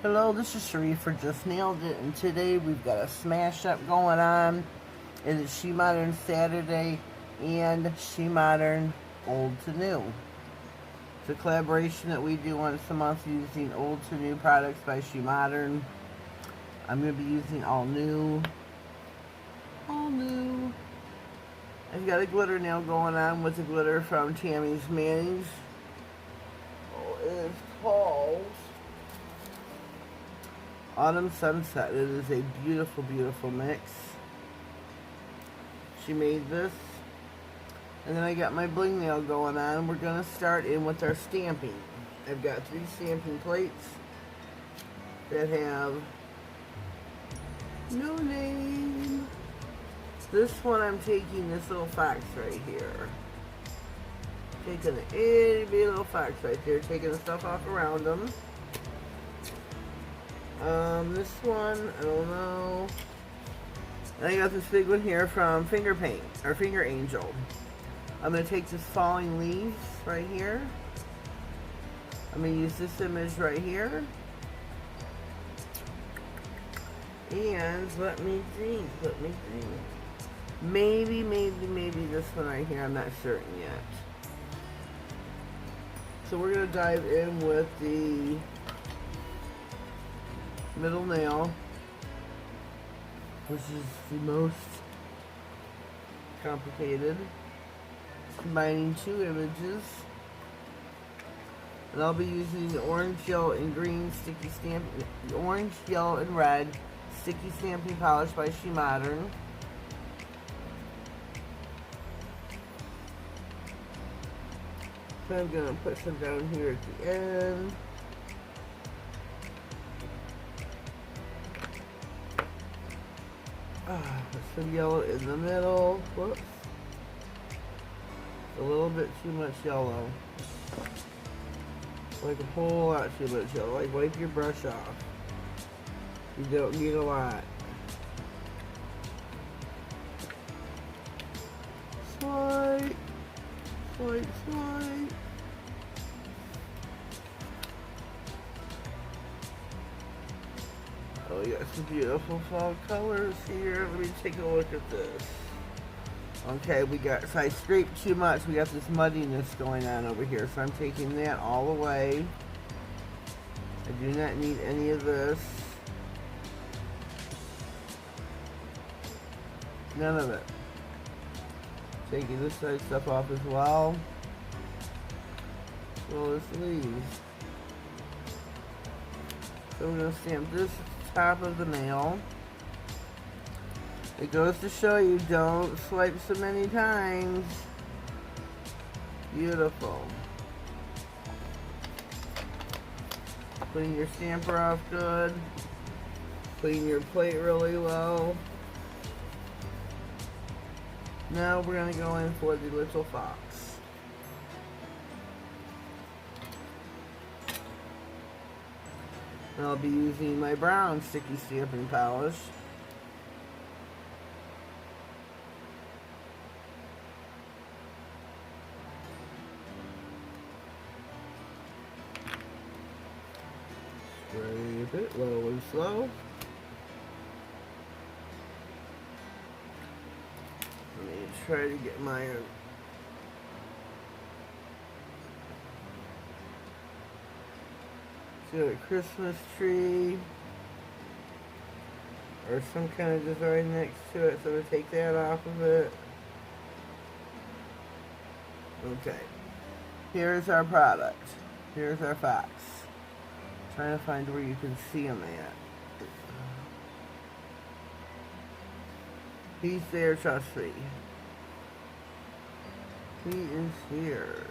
Hello, this is Sharif for Just Nailed It, and today we've got a smash up going on. It is SheModern Saturday and SheModern Old to New. It's a collaboration that we do once a month using old to new products by SheModern. I'm going to be using all new. I've got a glitter nail going on with the glitter from Tammy's Mayonnaise. It is called Autumn Sunset. It is a beautiful, beautiful mix. She made this. And then I got my bling nail going on. We're going to start in with our stamping. I've got 3 stamping plates that have no name. This one I'm taking this little fox right here. Taking an itty bitty little fox right there. Taking the stuff off around them. This one, I don't know. And I got this big one here from Finger Paint, or Finger Angel. I'm going to take this Falling Leaves right here. I'm going to use this image right here. And let me think. Maybe this one right here. I'm not certain yet. So we're going to dive in with the middle nail, which is the most complicated. Combining 2 images. And I'll be using the orange, yellow, and green sticky stamp, the orange, yellow, and red sticky stamping polish by SheModern. So I'm going to put some down here at the end. Put some yellow in the middle. Whoops. A little bit too much yellow. Like a whole lot too much yellow. Like wipe your brush off. You don't need a lot. Swipe. Swipe, swipe. Oh, we got some beautiful fall colors here. Let me take a look at this. Okay, so I scraped too much. We got this muddiness going on over here. So I'm taking that all away. I do not need any of this. None of it. Taking this side stuff off as well. Well, this leaves. So we're going to stamp this top of the nail. It goes to show you, don't swipe so many times. Beautiful. Clean your stamper off good. Clean your plate really well. Now we're going to go in for the little fox. And I'll be using my brown sticky stamping polish. Scrape it low and slow. Let me try to get my a Christmas tree or some kind of design next to it, so to take that off of it. Okay, here's our product. Here's our fox. Trying to find where you can see him at. He's there, trust me. He is here.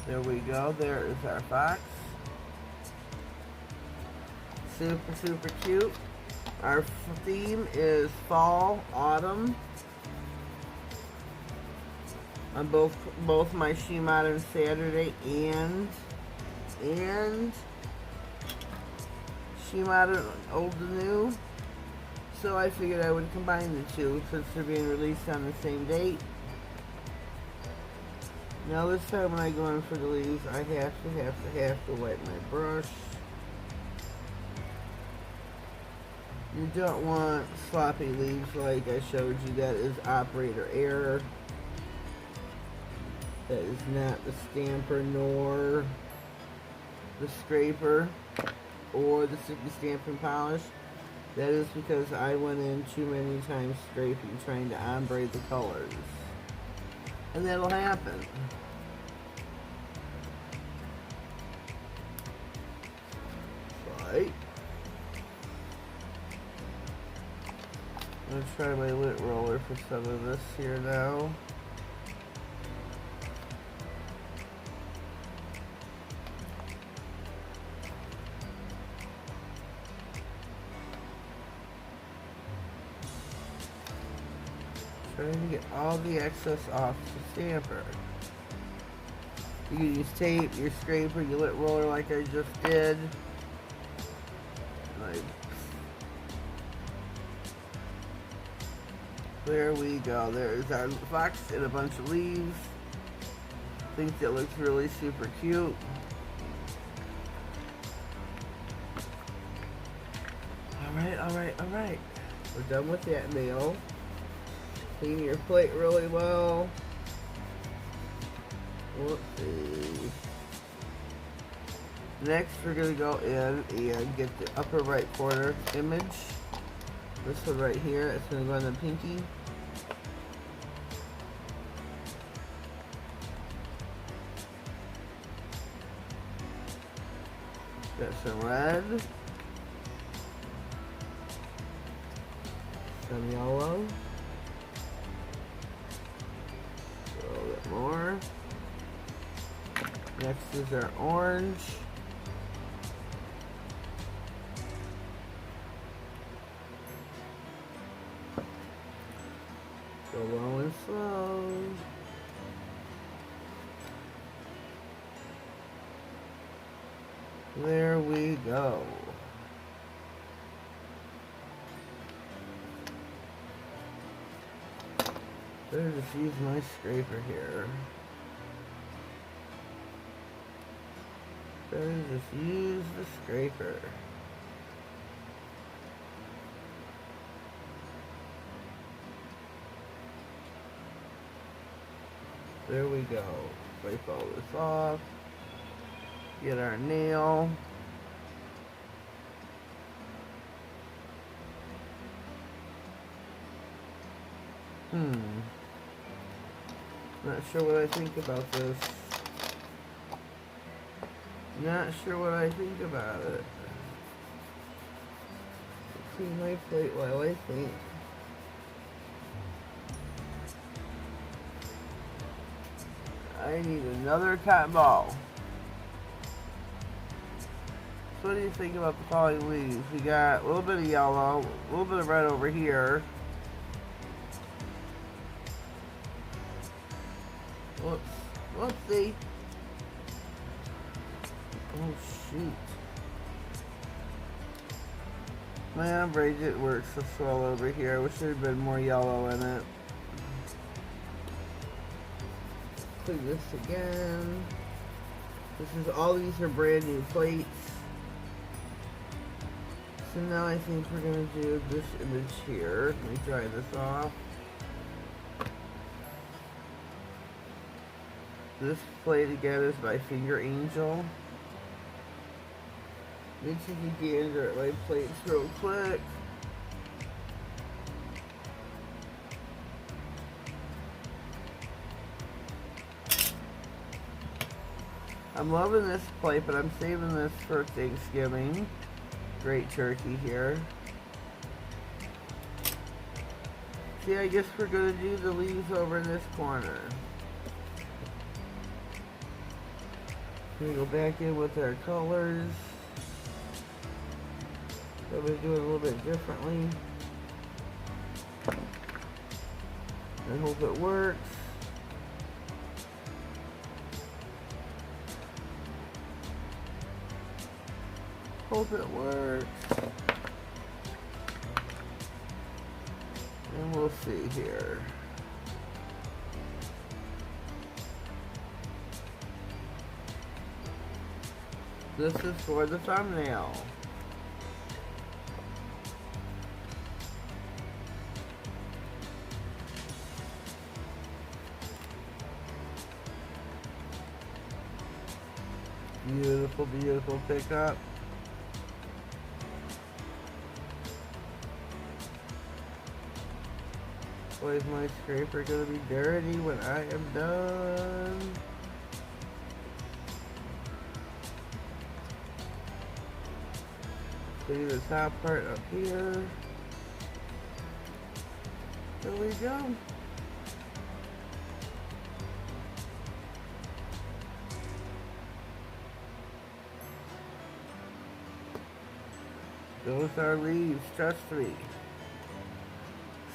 There we go. There is our fox. Super, super cute. Our theme is fall, autumn. On both my SheModern Saturday and SheModern Old to New. So I figured I would combine the two since they're being released on the same date. Now this time when I go in for the leaves, I have to wipe my brush. You don't want sloppy leaves like I showed you. That is operator error. That is not the stamper nor the scraper or the sticky stamping polish. That is because I went in too many times scraping trying to ombre the colors. And that'll happen. Right. I'm going to try my lint roller for some of this here now. Trying to get all the excess off the stamper. You can use tape, your scraper, your lint roller like I just did. Like, there we go. There's our fox and a bunch of leaves. I think that looks really super cute. Alright. We're done with that nail. Clean your plate really well. Whoopsie. Next, we're going to go in and get the upper right corner image. This one right here. It's going to go on the pinky. Got some red. Some yellow. A little bit more. Next is our orange. Go low and slow. There we go. Better just use my scraper here. Better just use the scraper. There we go. Wipe all this off. Get our nail. Not sure what I think about this. Not sure what I think about it. Clean my plate while I think. I need another cotton ball. So what do you think about the falling leaves? We got a little bit of yellow, a little bit of red over here. Whoops. Whoopsie. Oh shoot. My ombre didn't work so well over here. I wish there had been more yellow in it. Clean this again. All these are brand new plates. So now I think we're going to do this image here. Let me dry this off. This plate again is by Finger Angel. Need to take a gander at my plates real quick. I'm loving this plate, but I'm saving this for Thanksgiving. Great turkey here. See, I guess we're going to do the leaves over in this corner. We go back in with our colors. I'm going to do it a little bit differently. I hope it works. Hope it works. And we'll see here. This is for the thumbnail. Beautiful, beautiful pickup. Boy, is my scraper gonna be dirty when I am done. See the top part up here. There we go. Those are leaves, trust me.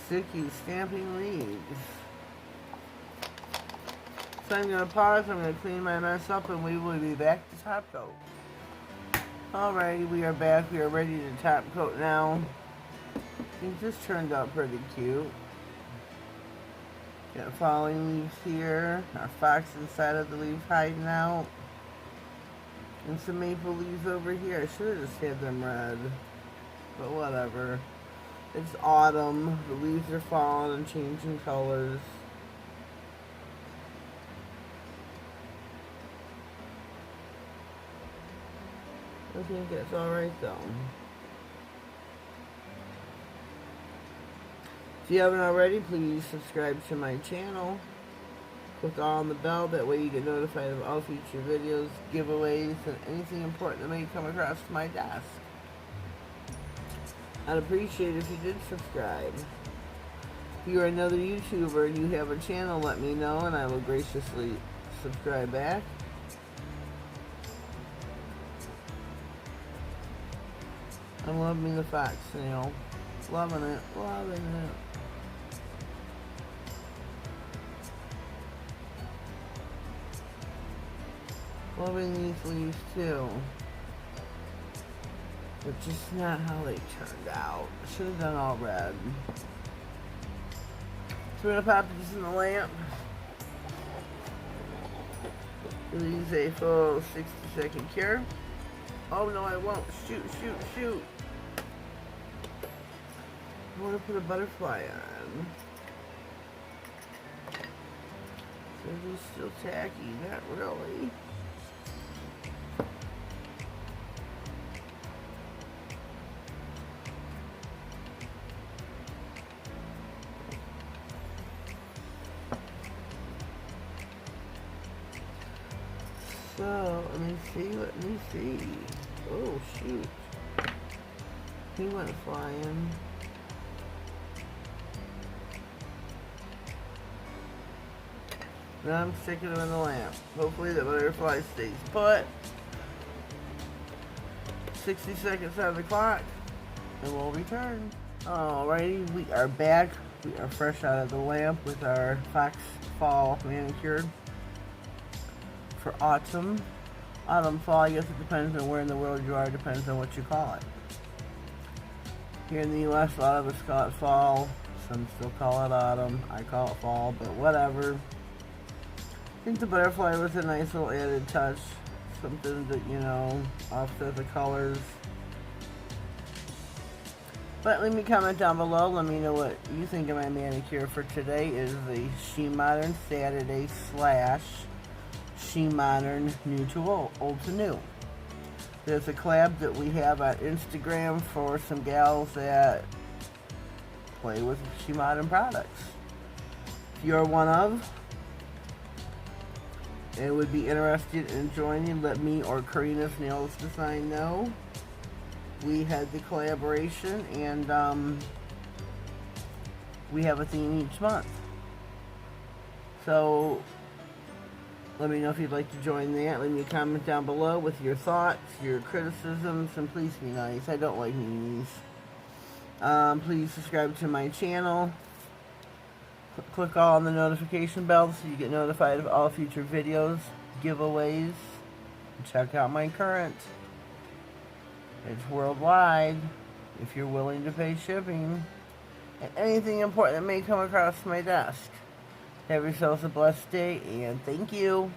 Sticky stamping leaves. So I'm going to pause, I'm going to clean my mess up, and we will be back to top coat. Alrighty, we are back. We are ready to top coat now. I think this turned out pretty cute. Got falling leaves here. Our fox inside of the leaves hiding out. And some maple leaves over here. I should have just had them red. But whatever. It's autumn. The leaves are falling and changing colors. I think that's alright though. If you haven't already, please subscribe to my channel. Click on the bell, that way you get notified of all future videos, giveaways, and anything important that may come across my desk. I'd appreciate it if you did subscribe. If you are another YouTuber and you have a channel, let me know and I will graciously subscribe back. I'm loving the fox snail. Loving it, loving it. Loving these leaves too. But just not how they turned out. Should have done all red. So we're gonna pop this in the lamp. Leaves a full 60-second cure. Oh no, I won't. Shoot, shoot, shoot. I want to put a butterfly on. So it's still tacky, not really. So, let me see. Oh, shoot. He went flying. Now I'm sticking him in the lamp. Hopefully the butterfly stays put. 60 seconds on the clock, and we'll return. Alrighty, we are back. We are fresh out of the lamp with our Fox Fall manicured. For autumn, fall, I guess it depends on where in the world you are, depends on what you call it. Here in the US, a lot of us call it fall, some still call it autumn, I call it fall, but whatever. I think the butterfly was a nice little added touch, something that, you know, offset the colors. But leave me a comment down below, let me know what you think of my manicure for today. It is the SheModern Saturday / SheModern New to Old to New. There's a collab that we have on Instagram for some gals that play with SheModern products. If you're one of and would be interested in joining, let me or Karina's Nails Design know. We had the collaboration and we have a theme each month. So let me know if you'd like to join that. Leave me a comment down below with your thoughts, your criticisms, and please be nice. I don't like meanies. Please subscribe to my channel. Click on the notification bell so you get notified of all future videos, giveaways. Check out my current. It's worldwide if you're willing to pay shipping. And anything important that may come across my desk. Have yourselves a blessed day, and thank you.